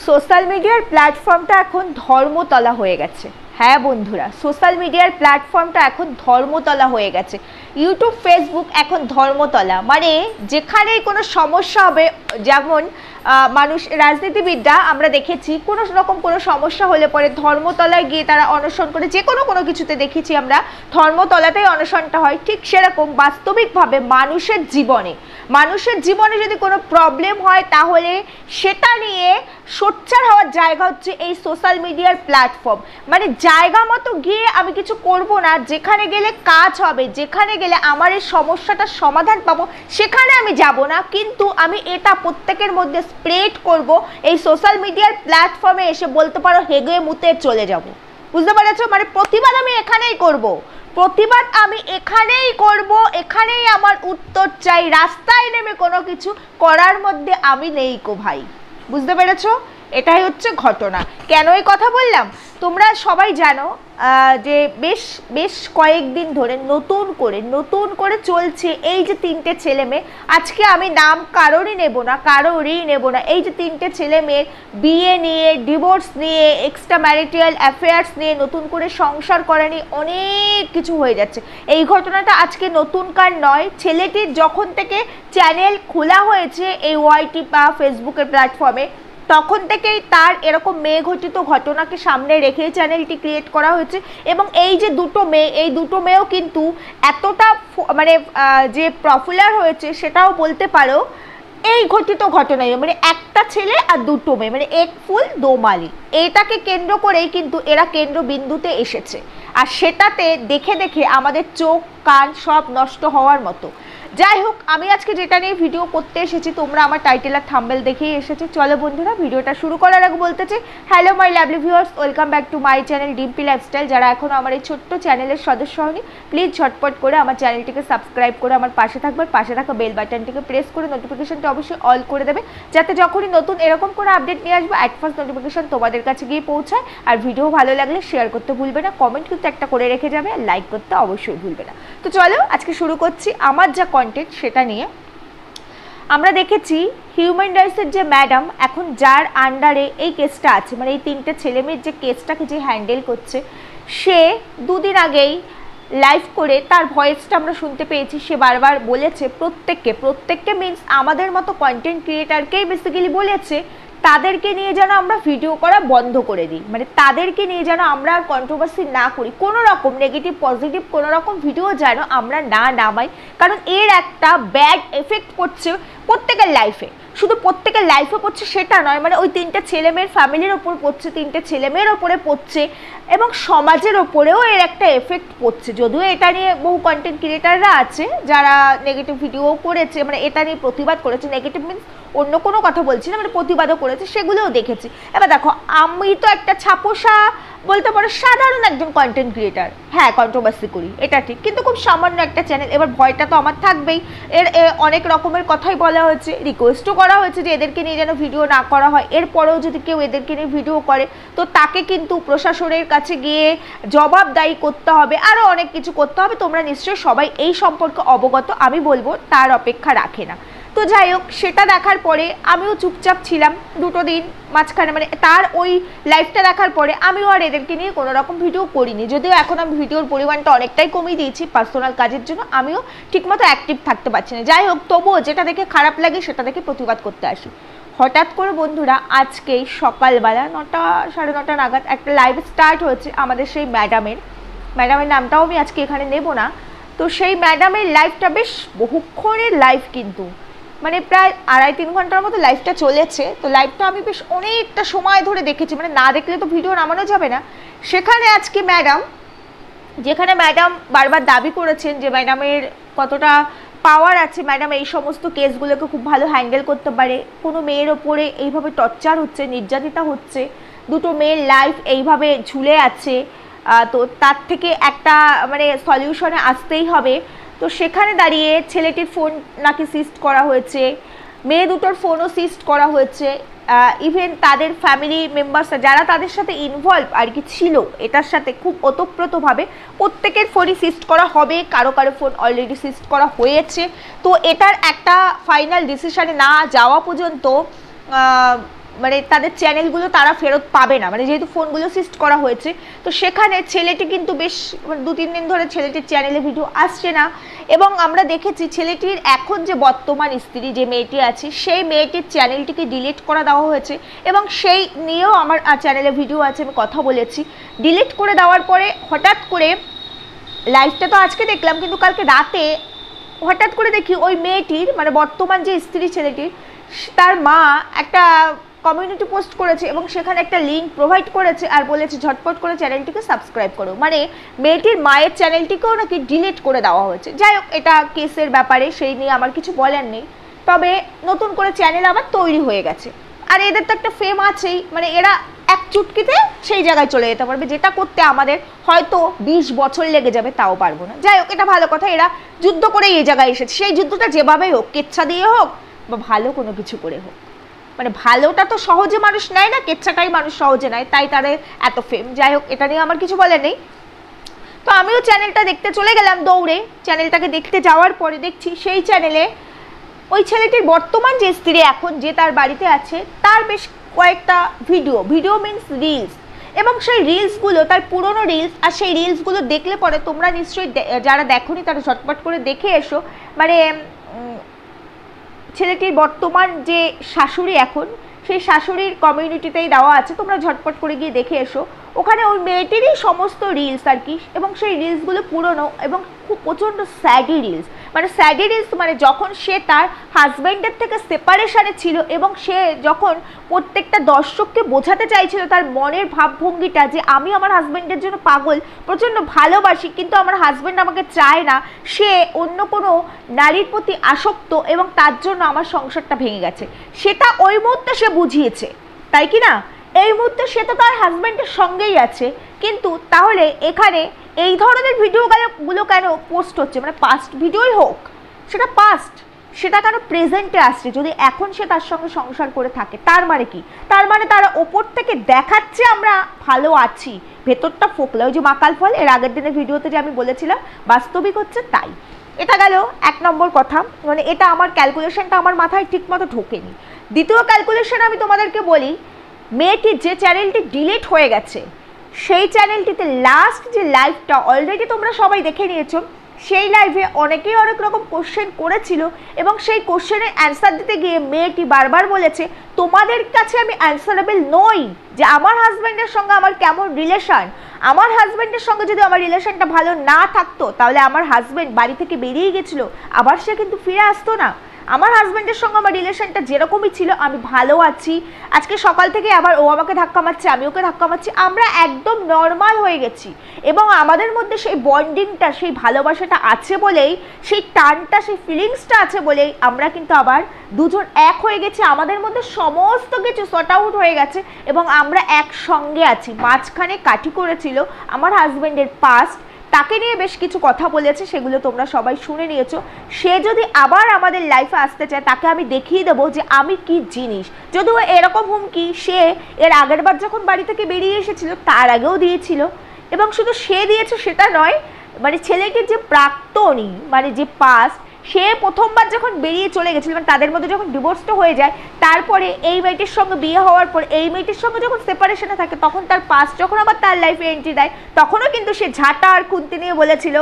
Social মিডিয়ার প্ল্যাটফর্মটা এখন ধর্মতলা হয়ে গেছে। হ্যাঁ বন্ধুরা, সোশ্যাল মিডিয়ার প্ল্যাটফর্মটা এখন ধর্মতলা হয়ে গেছে। ইউটিউব, ফেসবুক এখন ধর্মতলা, মানে যেখানেই কোনো সমস্যা হবে, যেমন মানুষ রাজনীতিবিদরা আমরা দেখেছি কোনো রকম কোনো সমস্যা হলে পরে ধর্মতলায় গিয়ে তারা অনশন করে, যে কোনো কিছুতে দেখেছি আমরা ধর্মতলাতেই অনশনটা হয়। ঠিক সেরকম বাস্তবিকভাবে মানুষের জীবনে যদি কোনো প্রবলেম হয় তাহলে সেটা নিয়ে সোচ্চার হওয়ার জায়গা হচ্ছে এই সোশ্যাল মিডিয়ার প্ল্যাটফর্ম। মানে জায়গা মতো গিয়ে আমি কিছু করব না, যেখানে গেলে কাজ হবে, যেখানে গেলে আমার এই সমস্যাটার সমাধান পাবো সেখানে আমি যাব না, কিন্তু আমি এটা প্রত্যেকের মধ্যে স্প্রেড করব। এই সোশ্যাল মিডিয়ার প্ল্যাটফর্মে এসে বলতে পারো হেগে মুতে চলে যাব। বুঝতে পেরেছো? মানে প্রতিবাদ আমি এখানেই করব, এখানেই আমার উত্তর চাই। রাস্তায় নেমে কোনো কিছু করার মধ্যে আমি নেই কো ভাই। বুঝতে পেরেছো? এটাই হচ্ছে ঘটনা। কেন এই কথা বললাম তোমরা সবাই জানো যে বেশ কয়েকদিন ধরে নতুন করে চলছে এই যে তিনটে ছেলে মেয়ে। আজকে আমি নাম কারোরই নেব না। এই যে তিনটে ছেলে মেয়ের বিয়ে নিয়ে, ডিভোর্স নিয়ে, এক্সট্রা ম্যারিটাল অ্যাফেয়ার্স নিয়ে, নতুন করে সংসার করা নিয়ে অনেক কিছু হয়ে যাচ্ছে। এই ঘটনাটা আজকে নতুনকার নয়। ছেলেটির যখন থেকে চ্যানেল খোলা হয়েছে এই ওয়াইটি বা ফেসবুকের প্ল্যাটফর্মে, তখন থেকেই তার এরকম মেয়ে ঘটিত ঘটনাকে সামনে রেখে চ্যানেলটি ক্রিয়েট করা হয়েছে। এবং এই যে দুটো মেয়েও কিন্তু এতটা মানে যে পপুলার হয়েছে সেটাও বলতে পারো এই ঘটিত ঘটনায়, মানে একটা ছেলে আর দুটো মেয়ে, মানে এক ফুল দো মালি, এইটাকে কেন্দ্র করেই কিন্তু এরা কেন্দ্রবিন্দুতে এসেছে। আর সেটাতে দেখে আমাদের চোখ কান সব নষ্ট হওয়ার মতো। যাই হোক, আমি আজকে যেটা নিয়ে ভিডিও করতে এসেছি তোমরা আমার টাইটেল আর থাম্বনেল দেখেই এসেছে। চলো বন্ধুরা, ভিডিওটা শুরু করার আগে বলতে চাই, hello my lovely viewers, welcome back to my channel Dimpi lifestyle. যারা এখনও আমার এই ছোট্ট চ্যানেলের সদস্য হয়নি, প্লিজ ঝটপট করে আমার চ্যানেলটিকে সাবস্ক্রাইব করে আমার পাশে থাকবে। পাশে থাকা বেল বাটনটিকে প্রেস করে নোটিফিকেশনটা অবশ্যই অল করে দেবে, যাতে যখনই নতুন এরকম করে আপডেট নিয়ে আসবো অ্যাট ফার্স্ট নোটিফিকেশন তোমাদের কাছে গিয়ে পৌঁছায়। আর ভিডিও ভালো লাগলে শেয়ার করতে ভুলবে না, কমেন্ট কিন্তু একটা করে রেখে যাবে, আর লাইক করতে অবশ্যই ভুলবে না। তো চলো আজকে শুরু করছি আমার যা কন্টেন্ট সেটা নিয়ে। আমরা দেখেছি হিউম্যান রাইটসের যে ম্যাডাম, এখন যার আন্ডারে এই কেসটা আছে, মানে এই তিনটে ছেলেমেয়ের যে কেসটাকে যে হ্যান্ডেল করছে, সে দুদিন আগেই লাইভ করে তার ভয়েসটা আমরা শুনতে পেয়েছি। সে বারবার বলেছে প্রত্যেককে মিনস আমাদের মতো কন্টেন্ট ক্রিয়েটারকেই বেসিক্যালি বলেছে তাদেরকে নিয়ে যেন আমরা ভিডিও করা বন্ধ করে দিই, মানে তাদেরকে নিয়ে যেন আমরা আর কন্ট্রোভার্সি না করি, কোনো রকম নেগেটিভ পজিটিভ কোনো রকম ভিডিও যেন আমরা না নামাই, কারণ এর একটা ব্যাড এফেক্ট পড়ছে প্রত্যেকের লাইফে। শুধু প্রত্যেকের লাইফে পড়ছে সেটা নয়, মানে ওই তিনটে ছেলেমেয়ের ফ্যামিলির ওপর পড়ছে, তিনটে ছেলেমেয়ের ওপরে পড়ছে, এবং সমাজের ওপরেও এর একটা এফেক্ট পড়ছে। যদিও এটা নিয়ে বহু কন্টেন্ট ক্রিয়েটাররা আছে যারা নেগেটিভ ভিডিও করেছে, মানে এটা নিয়ে প্রতিবাদ করেছে, নেগেটিভ মিনস অন্য কোনো কথা বলছি না, মানে প্রতিবাদও করেছে, সেগুলোও দেখেছি। এবার দেখো, আমি তো একটা ছাপোষা বলতে পারো সাধারণ একজন কন্টেন্ট ক্রিয়েটার, হ্যাঁ কন্ট্রোভার্সি করি এটা ঠিক, কিন্তু খুব সামান্য একটা চ্যানেল। এবার ভয়টা তো আমার থাকবেই। অনেক রকমের কথাই বলা হয়েছে, রিকোয়েস্টও করা হয়েছে যে এদেরকে নিয়ে যেন ভিডিও না করা হয়। এরপরেও যদি কেউ এদেরকে নিয়ে ভিডিও করে তো তাকে কিন্তু প্রশাসনের কাছে গিয়ে জবাবদায়ী করতে হবে, আরও অনেক কিছু করতে হবে। তোমরা নিশ্চয়ই সবাই এই সম্পর্কে অবগত, আমি বলবো তার অপেক্ষা রাখে না। তো যাই হোক, সেটা দেখার পরে আমিও চুপচাপ ছিলাম দুটো দিন মাঝখানে, মানে তার ওই লাইভটা দেখার পরে আমিও আর এদেরকে নিয়ে কোনো রকম ভিডিও করিনি। যদিও এখন আমি ভিডিওর পরিমাণটা অনেকটাই কমিয়ে দিয়েছি পার্সোনাল কাজের জন্য, আমিও ঠিকমতো অ্যাক্টিভ থাকতে পারছি না। যাই হোক, তবুও যেটা দেখে খারাপ লাগে সেটা দেখে প্রতিবাদ করতে আসি। হঠাৎ করে বন্ধুরা আজকেই সকালবেলা 9টা সাড়ে 9টা নাগাদ একটা লাইভ স্টার্ট হয়েছে আমাদের সেই ম্যাডামের নামটাও আমি আজকে এখানে নেব না। তো সেই ম্যাডামের লাইভটা বেশ বহুক্ষণের লাইভ, কিন্তু মানে প্রায় 2.5-3 ঘন্টার মতো লাইভটা চলেছে। তো লাইভটা আমি বেশ অনেকটা সময় ধরে দেখেছি, মানে না দেখলে তো ভিডিও নামানো যাবে না। সেখানে আজকে যেখানে ম্যাডাম বারবার দাবি করেছেন যে ম্যাডামের কতটা পাওয়ার আছে, ম্যাডাম এই সমস্ত কেসগুলোকে খুব ভালো হ্যান্ডেল করতে পারে, কোনো মেয়ের ওপরে এইভাবে টর্চার হচ্ছে, নির্যাতিতা হচ্ছে, দুটো মেয়ের লাইফ এইভাবে ঝুলে আছে, তো তার থেকে একটা মানে সলিউশনে আসতেই হবে। তো সেখানে দাঁড়িয়ে ছেলেটির ফোন নাকি সিজড করা হয়েছে, মেয়ে দুটোর ফোনও সিজড করা হয়েছে, ইভেন তাদের ফ্যামিলি মেম্বার্সরা যারা তাদের সাথে ইনভলভ আর কি ছিল এটার সাথে খুব ওতপ্রোতভাবে প্রত্যেকের ফোনই সিজড করা হবে, কারো ফোন অলরেডি সিজড করা হয়েছে। তো এটার একটা ফাইনাল ডিসিশনে না যাওয়া পর্যন্ত মানে তাদের চ্যানেলগুলো তারা ফেরত পাবে না, মানে যেহেতু ফোনগুলো সিস্ট করা হয়েছে। তো সেখানে ছেলেটি কিন্তু বেশ 2-3 দিন ধরে ছেলেটির চ্যানেলে ভিডিও আসছে না, এবং আমরা দেখেছি ছেলেটির এখন যে বর্তমান স্ত্রী যে মেয়েটি আছে সেই মেয়েটির চ্যানেলটিকে ডিলিট করে দেওয়া হয়েছে, এবং সেই নিয়েও আমার চ্যানেলে ভিডিও আছে, আমি কথা বলেছি। ডিলিট করে দেওয়ার পরে হঠাৎ করে লাইভটা তো আজকে দেখলাম, কিন্তু কালকে রাতে হঠাৎ করে দেখি ওই মেয়েটির মানে বর্তমান যে স্ত্রী ছেলেটির তার মা একটা কমিউনিটি পোস্ট করেছে, এবং সেখানে একটা লিঙ্ক প্রোভাইড করেছে আর বলেছে ঝটপট করে চ্যানেলটিকে সাবস্ক্রাইব করো। মানে মেয়েটির মায়ের চ্যানেলটিকেও নাকি ডিলিট করে দেওয়া হয়েছে। যাই হোক, এটা কেসের ব্যাপারে, সেই নিয়ে আমার কিছু বলার নেই। তবে নতুন করে চ্যানেল আবার তৈরি হয়ে গেছে, আর এদের তো একটা ফেম আছেই, মানে এরা এক চুটকিতে সেই জায়গায় চলে যেতে পারবে, যেটা করতে আমাদের হয়তো 20 বছর লেগে যাবে, তাও পারবো না। যাই হোক, এটা ভালো কথা, এরা যুদ্ধ করে এই জায়গায় এসেছে। সেই যুদ্ধটা যেভাবেই হোক, কেচ্ছা দিয়ে হোক বা ভালো কোনো কিছু করে হোক, মানে ভালোটা তো সহজে মানুষ নেয় না, কেচ্ছাটাই মানুষ সহজে নেয়, তাই তাদের এত ফেম। যাই হোক, এটা নিয়ে আমার কিছু বলার নেই। তো আমিও চ্যানেলটা দেখতে চলে গেলাম দৌড়ে। চ্যানেলটাকে দেখতে যাওয়ার পরে দেখছি সেই চ্যানেলে ওই ছেলেটির বর্তমান যে স্ত্রী এখন যে তার বাড়িতে আছে তার বেশ কয়েকটা ভিডিও মিনস রিলস, এবং সেই রিলসগুলো তার পুরনো রিলস, আর সেই রিলসগুলো দেখলে পরে তোমরা নিশ্চয়ই যারা দেখোনি তারা ঝটপট করে দেখে এসো। মানে ছেলেটির বর্তমান যে শাশুড়ি এখন, সেই শাশুড়ির কমিউনিটিতেই দেওয়া আছে, তোমরা ঝটপট করে গিয়ে দেখে এসো। ওখানে ওই মেয়েটিরই সমস্ত রিলস আর কি, এবং সেই রিলসগুলো পুরনো এবং খুব প্রচণ্ড স্যাডি রিলস। মানে স্যাডি রিলস মানে যখন সে তার হাজব্যান্ডের থেকে সেপারেশনে ছিল, এবং সে যখন প্রত্যেকটা দর্শককে বোঝাতে চাইছিল তার মনের ভাবভঙ্গিটা যে আমি আমার হাজব্যান্ডের জন্য পাগল, প্রচণ্ড ভালোবাসি, কিন্তু আমার হাজব্যান্ড আমাকে চায় না, সে অন্য কোনো নারীর প্রতি আসক্ত, এবং তার জন্য আমার সংসারটা ভেঙে গেছে, সেটা ওই মুহূর্তে সে বুঝিয়েছে, তাই কি না? এই মুহূর্তে সে তো তার হাজব্যান্ডের সঙ্গেই আছে, কিন্তু তাহলে এখানে এই ধরনের ভিডিওগুলো কেন পোস্ট হচ্ছে? মানে পাস্ট ভিডিওই হোক, সেটা পাস্ট, সেটা কেন প্রেজেন্টে আসছে? যদি এখন সে তার সঙ্গে সংসার করে থাকে, তার মানে কি? তার মানে তারা ওপর থেকে দেখাচ্ছে আমরা ভালো আছি, ভেতরটা ফোকলা। ওই যে মাকাল ফল, এর আগের দিনের ভিডিওতে যে আমি বলেছিলাম, বাস্তবিক হচ্ছে তাই। এটা গেল 1 নম্বর কথা, মানে এটা আমার ক্যালকুলেশনটা আমার মাথায় ঠিকমতো ঢোকেনি। দ্বিতীয় ক্যালকুলেশন আমি তোমাদেরকে বলি, মেয়েটির যে চ্যানেলটি ডিলিট হয়ে গেছে সেই চ্যানেলটিতে লাস্ট যে লাইভটা অলরেডি তোমরা সবাই দেখে নিয়েছো, সেই লাইভে অনেকেই অনেক রকম কোশ্চেন করেছিল, এবং সেই কোশ্চেনের অ্যান্সার দিতে গিয়ে মেয়েটি বারবার বলেছে তোমাদের কাছে আমি অ্যান্সারেবল নই, যে আমার হাজব্যান্ডের সঙ্গে আমার কেমন রিলেশন, আমার হাজব্যান্ডের সঙ্গে যদি আমার রিলেশনটা ভালো না থাকতো তাহলে আমার হাজব্যান্ড বাড়ি থেকে বেরিয়ে গেছিলো, আবার সে কিন্তু ফিরে আসতো না। আমার হাজব্যান্ডের সঙ্গে আমার রিলেশনটা যেরকমই ছিল, আমি ভালো আছি, আজকে সকাল থেকে আবার ও আমাকে ধাক্কা মারছে, আমি ওকে ধাক্কা মারছি, আমরা একদম নর্মাল হয়ে গেছি, এবং আমাদের মধ্যে সেই বন্ডিংটা, সেই ভালোবাসাটা আছে বলেই, সেই টানটা, সেই ফিলিংসটা আছে বলেই আমরা কিন্তু আবার দুজন এক হয়ে গেছি, আমাদের মধ্যে সমস্ত কিছু সর্ট আউট হয়ে গেছে, এবং আমরা একসঙ্গে আছি। মাঝখানে কাঠি করেছিল আমার হাজব্যান্ডের পাস্ট, তাকে নিয়ে বেশ কিছু কথা বলেছে, সেগুলো তোমরা সবাই শুনে নিয়েছো। সে যদি আবার আমাদের লাইফে আসতে চায়, তাকে আমি দেখিয়ে দেবো যে আমি কি জিনিস। যদিও এরকম হুমকি সে এর আগের বার যখন বাড়ি থেকে বেরিয়ে এসেছিল তার আগেও দিয়েছিল, এবং শুধু সে দিয়েছে সেটা নয়, মানে ছেলেটির যে প্রাক্তনী, মানে যে পাস্ট, সে প্রথমবার যখন বেরিয়ে চলে গেছিল, মানে তাদের মধ্যে যখন ডিভোর্সটা হয়ে যায়, তারপরে এই মেয়েটির সঙ্গে বিয়ে হওয়ার পর এই মেয়েটির সঙ্গে যখন সেপারেশনে থাকে, তখন তার পাস্ট যখন আবার তার লাইফে এন্ট্রি দেয়, তখনও কিন্তু সে ঝাঁটা আর খুন্তি নিয়ে বলেছিল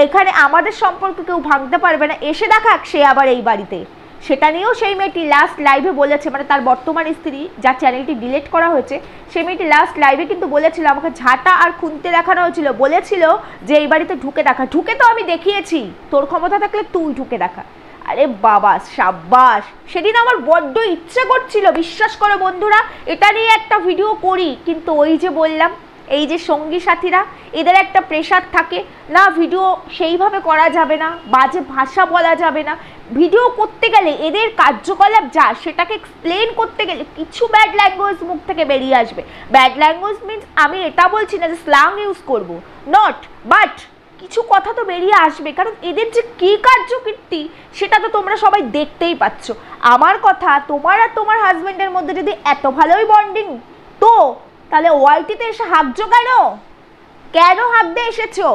এখানে আমাদের সম্পর্ক কেউ ভাঙতে পারবে না, এসে দেখাক সে আবার এই বাড়িতে। সেটা নিয়েও সেই মেয়েটি লাস্ট লাইভে বলেছে, মানে তার বর্তমান স্ত্রী যার চ্যানেলটি ডিলিট করা হয়েছে, সেই মেয়েটি লাস্ট লাইভে কিন্তু বলেছিল আমাকে ঝাঁটা আর খুন্তি দেখানো হয়েছিল, বলেছিল যে এই বাড়িতে ঢুকে দেখা, ঢুকে তো আমি দেখিয়েছি, তোর ক্ষমতা থাকলে তুই ঢুকে দেখা। আরে বাবা সাব্বাস, সেদিন আমার বড্ড ইচ্ছে করছিল, বিশ্বাস করো বন্ধুরা, এটা নিয়ে একটা ভিডিও করি, কিন্তু ওই যে বললাম, এই যে সঙ্গী সাথীরা, এদের একটা প্রেশার থাকে না, ভিডিও সেইভাবে করা যাবে না, বাজে ভাষা বলা যাবে না, ভিডিও করতে গেলে এদের কার্যকলাপ যা সেটাকে এক্সপ্লেন করতে গেলে কিছু ব্যাড ল্যাঙ্গুয়েজ মুখ থেকে বেরিয়ে আসবে। ব্যাড ল্যাঙ্গুয়েজ মিনস আমি এটা বলছি না যে স্ল্যাং ইউজ করব, নট, বাট কিছু কথা তো বেরিয়ে আসবে, কারণ এদের যে কী কার্যকীর্তি সেটা তো তোমরা সবাই দেখতেই পাচ্ছ। আমার কথা, তোমার আর তোমার হাজব্যান্ডের মধ্যে যদি এত ভালোই বন্ডিং, তো তাহলে ওয়াইটিতে এসে হাঁকছো কেন? কেন হাঁকতে এসেছো?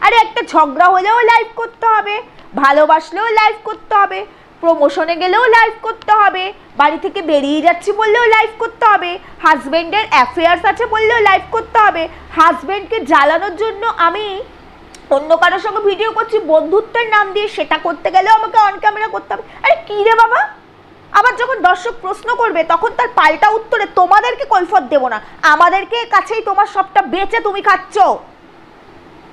আরে একটা ঝগড়া হলেও লাইভ করতে হবে, ভালোবাসলেও লাইভ করতে হবে, প্রমোশনে গেলেও লাইভ করতে হবে, বাড়ি থেকে বেরিয়ে যাচ্ছি বললেও লাইভ করতে হবে, হাজব্যান্ডের অ্যাফেয়ার্স আছে বললেও লাইভ করতে হবে, হাজব্যান্ডকে জ্বালানোর জন্য আমি অন্য কারোর সঙ্গে ভিডিও করছি বন্ধুত্বের নাম দিয়ে, সেটা করতে গেলেও আমাকে অন ক্যামেরা করতে হবে। আরে কী রে বাবা, আবার যখন দর্শক প্রশ্ন করবে তখন তার পাল্টা উত্তরে তোমাদেরকে কৈফত দেবো না, আমাদেরকে কাছেই তোমার সবটা বেচে তুমি খাচ্ছ।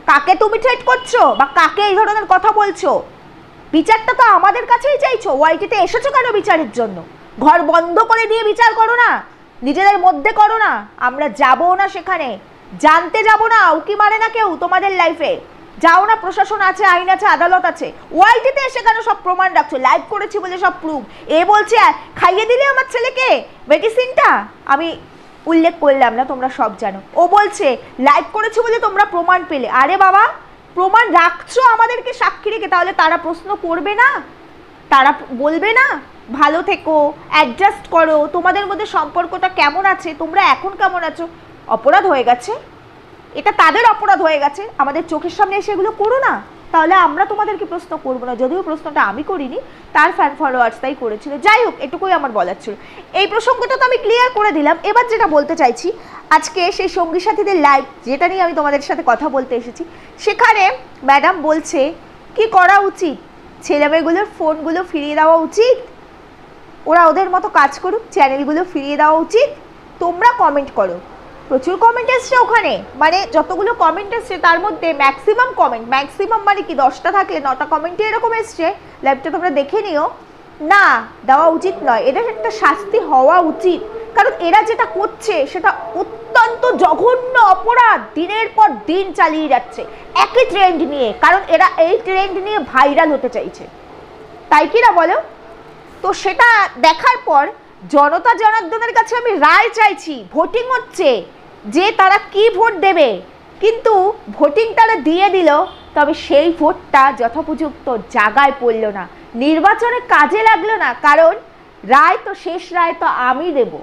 কাকে তুমি ট্রেড করছো বা কাকে এই ধরনের কথা বলছো? বিচারটা তো আমাদের কাছেই চাইছো। ওয়াইটিতে এসেছো কেন বিচারের জন্য? ঘর বন্ধ করে দিয়ে বিচার করো না, নিজেদের মধ্যে করো না। আমরা যাবো না সেখানে, জানতে যাব না, উকি মারে না কেউ তোমাদের লাইফে। যাও না, প্রশাসন আছে, আইন আছে, আদালত আছে। ওয়াইটিতে এসে কেন সব প্রমাণ রাখছো? লাইভ করেছি বলে সব প্রুফ। এ বলছে খাইয়ে দিলে আমার ছেলেকে মেডিসিনটা, আমি উল্লেখ করলাম না, তোমরা সব জানো। ও বলছে লাইভ করেছি বলে তোমরা প্রমাণ পেলে। আরে বাবা, প্রমাণ রাখছো আমাদেরকে সাক্ষী রেখে, তাহলে তারা প্রশ্ন করবে না? তারা বলবে না ভালো থেকো, অ্যাডজাস্ট করো, তোমাদের মধ্যে সম্পর্কটা কেমন আছে, তোমরা এখন কেমন আছো? অপরাধ হয়ে গেছে, এটা তাদের অপরাধ হয়ে গেছে। আমাদের চোখের সামনে এসে এগুলো করো না, তাহলে আমরা তোমাদেরকে প্রশ্ন করবো না। যদিও প্রশ্নটা আমি করিনি, তার ফ্যান ফলোয়ার্স তাই করেছিল। যাই হোক, এটুকুই আমার বলার ছিল। এই প্রসঙ্গটা তো আমি ক্লিয়ার করে দিলাম। এবার যেটা বলতে চাইছি, আজকে সেই সঙ্গী সাথীদের লাইভ যেটা নিয়ে আমি তোমাদের সাথে কথা বলতে এসেছি, সেখানে ম্যাডাম বলছে কি করা উচিত, ছেলেমেয়েগুলোর ফোনগুলো ফিরিয়ে দেওয়া উচিত, ওরা ওদের মতো কাজ করুক, চ্যানেলগুলো ফিরিয়ে দেওয়া উচিত। তোমরা কমেন্ট করো, প্রচুর কমেন্ট এসছে ওখানে, মানে যতগুলো কমেন্ট এসছে তার মধ্যে ম্যাক্সিমাম কমেন্ট, ম্যাক্সিমাম মানে কি 10টা থাকলে 9টা কমেন্টে এরকম এসছে, লাইভটা তোমরা দেখে নিও, না দেওয়া উচিত নয়, এদের একটা শাস্তি হওয়া উচিত। কারণ এরা যেটা করছে সেটা অত্যন্ত জঘন্য অপরাধ, দিনের পর দিন চালিয়ে যাচ্ছে একই ট্রেন্ড নিয়ে, কারণ এরা এই ট্রেন্ড নিয়ে ভাইরাল হতে চাইছে, তাই কি না বলো? তো সেটা দেখার পর জনতা জনার্দনের কাছে আমি রায় চাইছি। ভোটিং হচ্ছে যে তারা কি ভোট দেবে, কিন্তু ভোটিং তারা দিয়ে দিল, তবে সেই ভোটটা যথোপযুক্ত জায়গায় পড়ল না, নির্বাচনে কাজে লাগলো না, কারণ রায় তো শেষ রায় তো আমি দেব,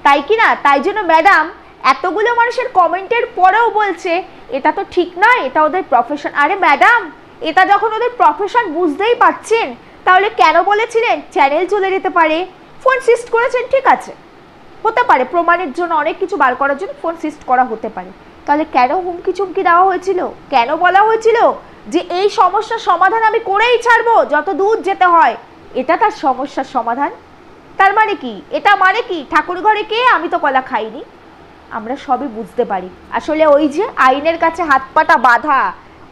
তাই কি না? তাই জন্য ম্যাডাম এতগুলো মানুষের কমেন্টের পরেও বলছে এটা তো ঠিক নয়, এটা ওদের প্রফেশন। আরে ম্যাডাম, এটা যখন ওদের প্রফেশন বুঝতেই পারছেন, তাহলে কেন বলেছিলেন চ্যানেল চলে যেতে পারে? ফোন সিস্ট করেছেন, ঠিক আছে, হতে পারে, প্রমাণের জন্য অনেক কিছু বার করার জন্য ফোন সিস্ট করা হতে পারে, তাহলে কেন হুমকি চুমকি দেওয়া হয়েছিল? কেন বলা হয়েছিল যে এই সমস্যার সমাধান আমি করেই ছাড়বো যত দূর যেতে হয়? এটা তার সমস্যার সমাধান? তার মানে কি? এটা মানে কি ঠাকুর ঘরে কে, আমি তো কলা খাইনি? আমরা সবই বুঝতে পারি। আসলে ওই যে আইনের কাছে হাত পাটা বাঁধা,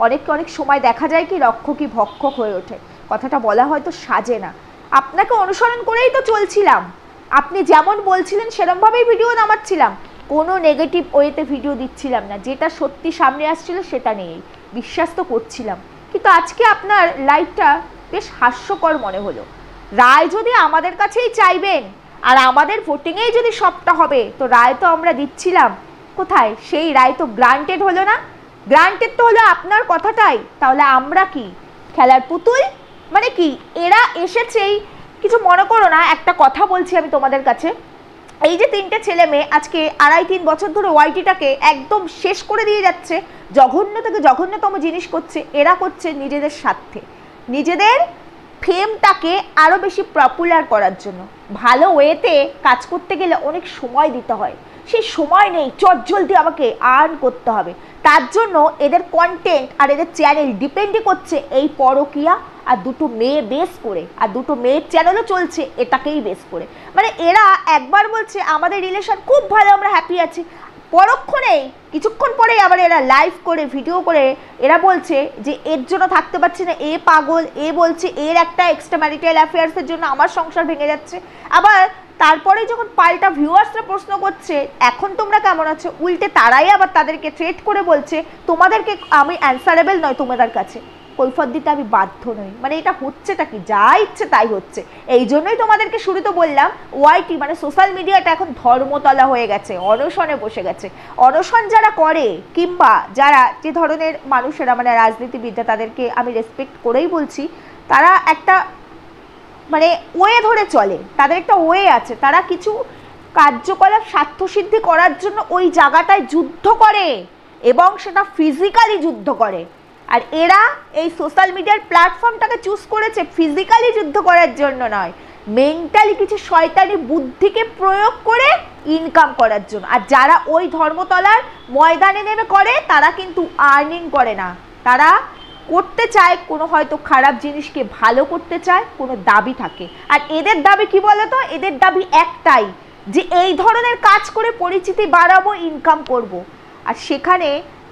অনেক সময় দেখা যায় কি রক্ষক কি ভক্ষক হয়ে ওঠে। কথাটা বলা হয়তো সাজে না, আপনাকে অনুসরণ করেই তো চলছিলাম, আপনি যেমন বলছিলেন সেরকমভাবেই ভিডিও নামাচ্ছিলাম, কোনো নেগেটিভ ওয়েতে ভিডিও দিচ্ছিলাম না, যেটা সত্যি সামনে আসছিল সেটা নিয়েই বিশ্বাস তো করছিলাম। কিন্তু আজকে আপনার লাইভটা বেশ হাস্যকর মনে হলো। রায় যদি আমাদের কাছেই চাইবেন আর আমাদের ভোটিংয়েই যদি সবটা হবে, তো রায় তো আমরা দিচ্ছিলাম, কোথায় সেই রায়? তো গ্রান্টেড হলো না, গ্রান্টেড তো হলো আপনার কথাটাই, তাহলে আমরা কি খেলার পুতুল? মানে কি এরা এসেছেই, কিছু মনে করো না, একটা কথা বলছি আমি তোমাদের কাছে। এই যে 3টে ছেলে মেয়ে আজকে 2.5-3 বছর ধরে ওয়াইটিটাকে একদম শেষ করে দিয়ে যাচ্ছে, জঘন্য থেকে জঘন্যতম জিনিস করছে, এরা করছে নিজেদের স্বার্থে, নিজেদের ফেমটাকে আরও বেশি পপুলার করার জন্য। ভালো ওয়েতে কাজ করতে গেলে অনেক সময় দিতে হয়, সেই সময় নেই, চটজলদি আমাকে আর্ন করতে হবে। তার জন্য এদের কন্টেন্ট আর এদের চ্যানেল ডিপেন্ডই করছে এই পরকীয়া আর দুটো মেয়ে বেস করে, আর দুটো মেয়ের চ্যানেলও চলছে এটাকেই বেস করে। মানে এরা একবার বলছে আমাদের রিলেশন খুব ভালো, আমরা হ্যাপি আছি, পরক্ষণেই কিছুক্ষণ পরেই আবার এরা লাইভ করে ভিডিও করে এরা বলছে যে এর জন্য থাকতে পারছি না, এ পাগল, এ বলছে এর একটা এক্সট্রা ম্যারিটাল অ্যাফেয়ার্সের জন্য আমার সংসার ভেঙে যাচ্ছে। আবার তারপরে যখন পাল্টা ভিউয়ার্সরা প্রশ্ন করছে এখন তোমরা কেমন আছো, উল্টে তারাই আবার তাদেরকে থ্রেট করে বলছে তোমাদেরকে আমি অ্যান্সারেবল নয়, তোমাদের কাছে কৈফত দিতে আমি বাধ্য নই। মানে এটা হচ্ছেটা কি, যা ইচ্ছে তাই হচ্ছে। এই জন্যই তোমাদেরকে শুরুতে বললাম ওয়াইটি মানে সোশ্যাল মিডিয়াটা এখন ধর্মতলা হয়ে গেছে, অনশনে বসে গেছে। অনশন যারা করে কিংবা যারা যে ধরনের মানুষেরা মানে রাজনীতিবিদরা, তাদেরকে আমি রেসপেক্ট করেই বলছি, তারা একটা মানে ওয়ে ধরে চলে, তাদের একটা ওয়ে আছে, তারা কিছু কার্যকলাপ স্বার্থসিদ্ধি করার জন্য ওই জায়গাটায় যুদ্ধ করে এবং সেটা ফিজিক্যালি যুদ্ধ করে। আর এরা এই সোশ্যাল মিডিয়ার প্ল্যাটফর্মটাকে চুজ করেছে ফিজিক্যালি যুদ্ধ করার জন্য নয়, মেন্টালি কিছু শয়তানি বুদ্ধিকে প্রয়োগ করে ইনকাম করার জন্য। আর যারা ওই ধর্মতলার ময়দানে নেমে করে তারা কিন্তু আর্নিং করে না, তারা করতে চায় কোনো হয়তো খারাপ জিনিসকে ভালো করতে চায়, কোনো দাবি থাকে। আর এদের দাবি কি বলতো, এদের দাবি একটাই যে এই ধরনের কাজ করে পরিচিতি বাড়াবো, ইনকাম করব। আর সেখানে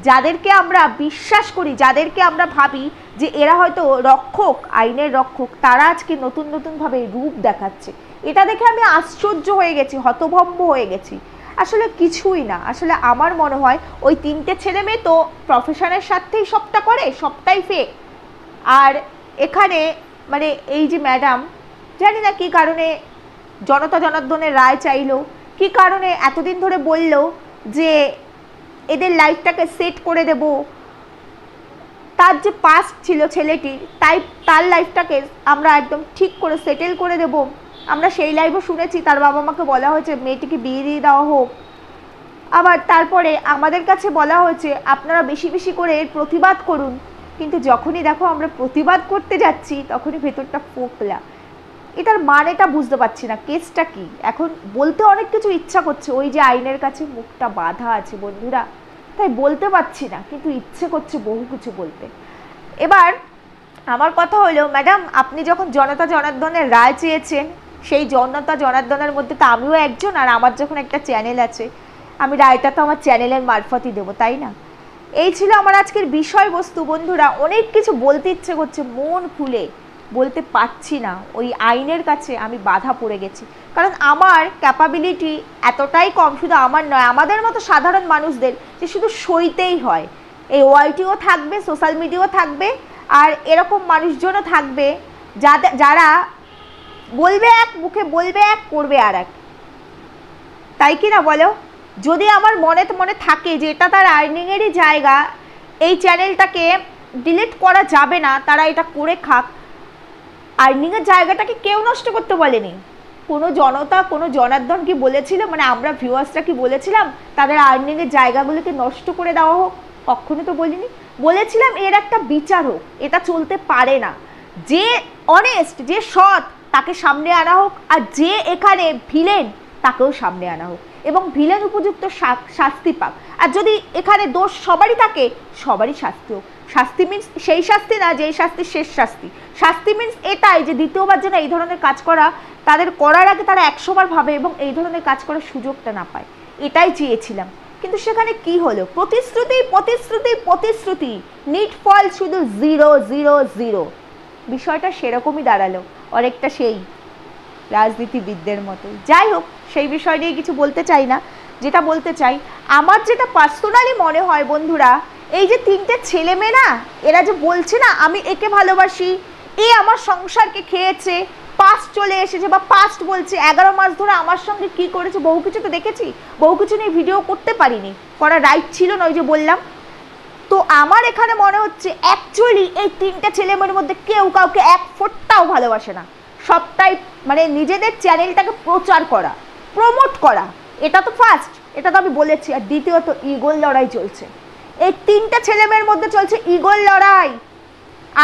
যাদেরকে আমরা বিশ্বাস করি, যাদেরকে আমরা ভাবি যে এরা হয়তো রক্ষক, আইনের রক্ষক, তারা আজকে নতুন নতুনভাবে রূপ দেখাচ্ছে। এটা দেখে আমি আশ্চর্য হয়ে গেছি, হতভম্ব হয়ে গেছি। আসলে কিছুই না, আসলে আমার মনে হয় ওই 3টে ছেলে মেয়ে তো প্রফেশনের সাথেই সবটা করে, সবটাই ফেক। আর এখানে মানে এই যে ম্যাডাম, জানি না কী কারণে জনতা জনার্দনের রায় চাইলো, কী কারণে এতদিন ধরে বলল যে এদের লাইফটাকে সেট করে দেব, তার যে পাস্ট ছিল ছেলেটির, তাই তার লাইফটাকে আমরা একদম ঠিক করে সেটেল করে দেব। আমরা সেই লাইভও শুনেছি তার বাবা মাকে বলা হয়েছে মেয়েটিকে বিয়ে দিয়ে দেওয়া হোক। আবার তারপরে আমাদের কাছে বলা হয়েছে আপনারা বেশি বেশি করে এর প্রতিবাদ করুন, কিন্তু যখনই দেখো আমরা প্রতিবাদ করতে যাচ্ছি তখনই ভেতরটা ফোকলা। এটার মানেটা বুঝতে পারছি না, কেসটা কি। এখন বলতে অনেক কিছু ইচ্ছা করছে, ওই যে আইনের কাছে মুখটা বাঁধা আছে বন্ধুরা, তাই বলতে পারছি না, কিন্তু ইচ্ছে করছে বহু কিছু বলতে। এবার আমার কথা হলো, ম্যাডাম আপনি যখন জনতা জনার্দনের রায় চেয়েছেন, সেই জনতা জনার্দনের মধ্যে তো আমিও একজন, আর আমার যখন একটা চ্যানেল আছে, আমি রায়টা তো আমার চ্যানেলের মারফতই দেবো, তাই না? এই ছিল আমার আজকের বিষয়বস্তু বন্ধুরা। অনেক কিছু বলতে ইচ্ছে করছে, মন খুলে বলতে পারছি না, ওই আইনের কাছে আমি বাধা পড়ে গেছি। কারণ আমার ক্যাপাবিলিটি এতটাই কম, শুধু আমার নয়, আমাদের মতো সাধারণ মানুষদের, যে শুধু সইতেই হয়। এই ওয়াইটিও থাকবে, সোশ্যাল মিডিয়াও থাকবে, আর এরকম মানুষজনও থাকবে যারা বলবে এক, মুখে বলবে এক, করবে আর এক, তাই কি না বলো? যদি আমার মনে মনে থাকে যে এটা তার আর্নিংয়েরই জায়গা, এই চ্যানেলটাকে ডিলিট করা যাবে না, তারা এটা করে খাক। আর্নিংয়ের জায়গাটাকে কেউ নষ্ট করতে বলেনি, কোনো জনতা, কোনো জনার্দন কি বলেছিল, মানে আমরা ভিউয়ার্সরা কি বলেছিলাম তাদের আর্নিংয়ের জায়গাগুলোকে নষ্ট করে দেওয়া হোক? কখনো তো বলিনি। বলেছিলাম এর একটা বিচার হোক, এটা চলতে পারে না, যে অনেস্ট, যে সৎ তাকে সামনে আনা হোক, আর যে এখানে ভিলেন তাকেও সামনে আনা হোক, এবং ভিলেন উপযুক্ত শাস্তি পাক। আর যদি এখানে দোষ সবারই থাকে, সবারই শাস্তি হোক। শাস্তি মিনস সেই শাস্তি না যেই শাস্তি শেষ শাস্তি। শাস্তি মিনস এটাই যে দ্বিতীয়বার যেন এই ধরনের কাজ করা, তাদের করার আগে তারা 100 বার ভাবে এবং এই ধরনের কাজ করার সুযোগটা না পায়। এটাই চেয়েছিলাম, কিন্তু সেখানে কি হলো? প্রতিশ্রুতি প্রতিশ্রুতি প্রতিশ্রুতি, নিট ফল শুধু 0 0 0। বিষয়টা সেরকমই দাঁড়ালো, অনেকটা সেই রাজনীতিবিদদের মতো। যাই হোক, সেই বিষয় নিয়ে কিছু বলতে চাই না। যেটা বলতে চাই, আমার যেটা পার্সোনালি মনে হয় বন্ধুরা, এই যে 3টে ছেলে মেয়ে না, এরা যে বলছে না আমি একে ভালোবাসি, এ আমার সংসারকে খেয়েছে, পাস্ট চলে এসেছে, বা পাস্ট বলছে 11 মাস ধরে আমার সঙ্গে কি করেছে, বহু কিছু তো দেখেছি, বহু কিছু নিয়ে ভিডিও করতে পারিনি, করার রাইট ছিল না, ওই যে বললাম। তো আমার এখানে মনে হচ্ছে অ্যাকচুয়ালি এই 3টে ছেলে মেয়ের মধ্যে কেউ কাউকে এক ফোঁটাও ভালোবাসে না। সবটাই মানে নিজেদের চ্যানেলটাকে প্রচার করা, প্রমোট করা, এটা তো ফার্স্ট, এটা তো আমি বলেছি। আর দ্বিতীয়ত ইগোর লড়াই চলছে, এই 3টে ছেলে মেয়ের মধ্যে চলছে ইগোর লড়াই।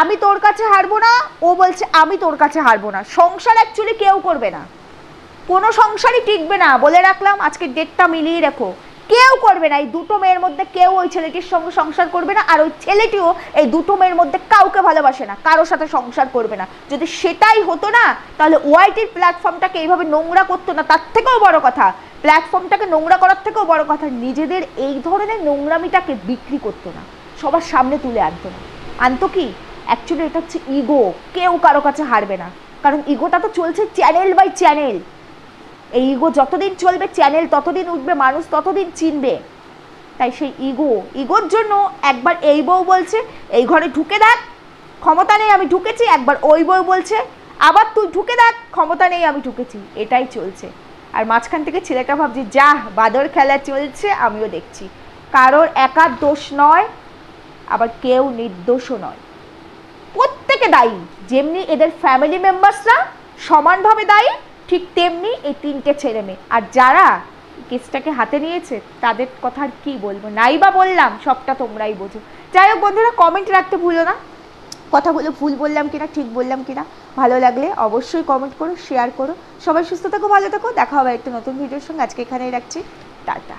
আমি তোর কাছে হারবো না, ও বলছে আমি তোর কাছে হারবো না। সংসার অ্যাকচুয়ালি কেউ করবে না, কোনো সংসারই টিকবে না, বলে রাখলাম, আজকে ডেটটা মিলিয়ে রেখো। কেউ করবে না, এই দুটো মেয়ের মধ্যে কেউ ওই ছেলেটির সঙ্গে সংসার করবে না, আর ওই ছেলেটিও এই দুটো মেয়ের মধ্যে কাউকে ভালোবাসে না, কারোর সাথে সংসার করবে না। যদি সেটাই হতো না, তাহলে ওয়াইটির প্ল্যাটফর্মটাকে এইভাবে নোংরা করতো না। তার থেকেও বড় কথা, প্ল্যাটফর্মটাকে নোংরা করার থেকেও বড় কথা, নিজেদের এই ধরনের নোংরামিটাকে বিক্রি করতো না, সবার সামনে তুলে আনতো না। আনতো কি? অ্যাকচুয়ালি এটা হচ্ছে ইগো। কেউ কারো কাছে হারবে না, কারণ ইগোটা তো চলছে চ্যানেল বাই চ্যানেল। এই ইগো যতদিন চলবে, চ্যানেল ততদিন উঠবে, মানুষ ততদিন চিনবে। তাই সেই ইগোর জন্য একবার এই বউ বলছে এই ঘরে ঢুকে দেখ, ক্ষমতা নেই আমি ঢুকেছি, একবার ওই বউ বলছে আবার তুই ঢুকে দেখ, ক্ষমতা নেই আমি ঢুকেছি। এটাই চলছে। আর মাঝখান থেকে ছেলেটা ভাবছে যা বাদর খেলা চলছে, আমিও দেখছি। কারোর একার দোষ নয়, আবার কেউ নির্দোষও নয়, প্রত্যেকে দায়ী। যেমনি এদের ফ্যামিলি মেম্বার্সরা সমানভাবে দায়ী, ঠিক তেমনি এই 3টে ছেলে মেয়ে। আর যারা কেসটাকে হাতে নিয়েছে তাদের কথা আর কি বলবো, নাই বা বললাম, সবটা তোমরাই বোঝো। যাই হোক বন্ধুরা, কমেন্ট রাখতে ভুলো না, কথাগুলো ভুল বললাম কিনা ঠিক বললাম কিনা। ভালো লাগলে অবশ্যই কমেন্ট করো, শেয়ার করো। সবাই সুস্থ থাকো, ভালো থাকো, দেখা হবে একটা নতুন ভিডিওর সঙ্গে। আজকে এখানেই রাখছি, টাটা।